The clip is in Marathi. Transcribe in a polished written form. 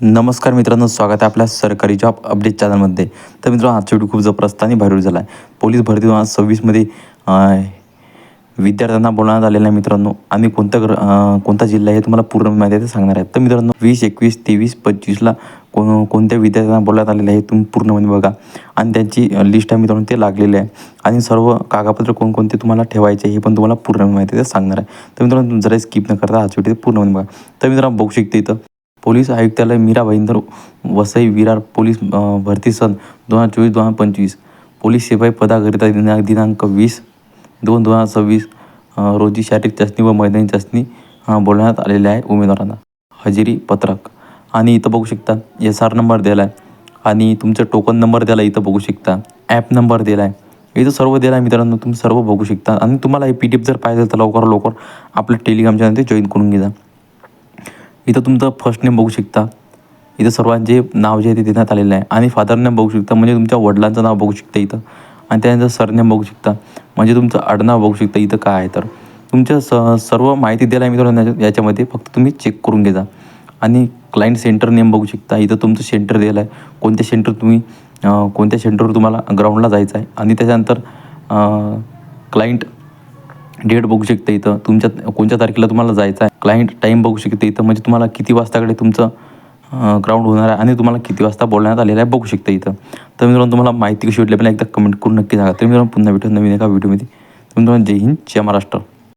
नमस्कार मित्रांनो, स्वागत आहे आपल्या सरकारी जॉब अपडेट चॅनलमध्ये. तर मित्रांनो, आजचा व्हिडिओ खूप जबरदस्त आणि भारी झाला आहे. पोलीस भरती 2026मध्ये विद्यार्थ्यांना बोलवण्यात आलेलं आहे मित्रांनो. आणि कोणता जिल्हा आहे तुम्हाला पूर्ण माहिती आहे ते सांगणार आहे. तर मित्रांनो, 20, 21, 23, 25ला कोणत्या विद्यार्थ्यांना बोलवण्यात आलेलं आहे तुम्ही पूर्णमध्ये बघा. आणि त्यांची लिस्ट आहे मित्रांनो, ते लागलेले आहे. आणि सर्व कागदपत्र कोणकोणते तुम्हाला ठेवायचे हे पण तुम्हाला पूर्ण माहिती आहे ते सांगणार आहे. तर मित्रांनो, जरा स्किप न करता आजच्या व्हिडिओ पूर्णमध्ये बघा. तर मित्रांनो, बघू शकते इथं पोलीस आयुक्तालय मीरा भाईंदर वसई विरार पोलीस भरती सन 2024-2025 पोलीस शिपाई पदाकरिता दिनांक 20/2/2026 रोजी शारीरिक चाचणी व मैदानी चाचणी बोलवण्यात आलेले आहे उमेदवारांना. हजेरी पत्रक आणि इथं बघू शकता SR नंबर दिला आहे आणि तुमचा टोकन नंबर दिला इथं बघू शकता. ॲप नंबर दिला आहे. इथं सर्व दिलं आहे मित्रांनो, तुम्ही सर्व बघू शकता. आणि तुम्हाला हे PDF जर पाहिजे तर लवकर आपलं टेलिग्राम चॅनल ते जॉईन करून घ्या. इथं तुमचं फर्स्ट नेम बघू शकता. इथं सर्वांचे नाव जे आहे ते देण्यात आलेलं आहे. आणि फादर नेम बघू शकता, म्हणजे तुमच्या वडिलांचं नाव बघू शकता इथं. आणि त्यानंतर सरनेम बघू शकता, म्हणजे तुमचं आडनाव बघू शकता इथं काय आहे. तर तुमच्या सर्व माहिती द्यायला आहे मित्रांनो याच्यामध्ये, फक्त तुम्ही चेक करून घ्या. आणि क्लायंट सेंटर नेम बघू शकता. इथं तुमचं सेंटर दिलं आहे, कोणत्या सेंटर तुम्ही कोणत्या सेंटरवर तुम्हाला ग्राउंडला जायचं आहे. आणि त्याच्यानंतर क्लायंट डेट बघू शकता इथं, तुमच्या कोणत्या तारखेला तुम्हाला जायचं आहे. क्लायंट टाईम बघू शकता इथं, म्हणजे तुम्हाला किती वाजताकडे तुमचं ग्राउंड होणार आहे आणि तुम्हाला किती वाजता बोलण्यात आलेलं आहे बघू शकता इथं. तर मित्रांनो, तुम्हाला माहिती कशी वाटली पण एकदा कमेंट करून नक्की सांगा. तर मित्रांनो, पुन्हा भेटून नवीन एका व्हिडिओमध्ये. तुम्ही जय हिंद, जय महाराष्ट्र.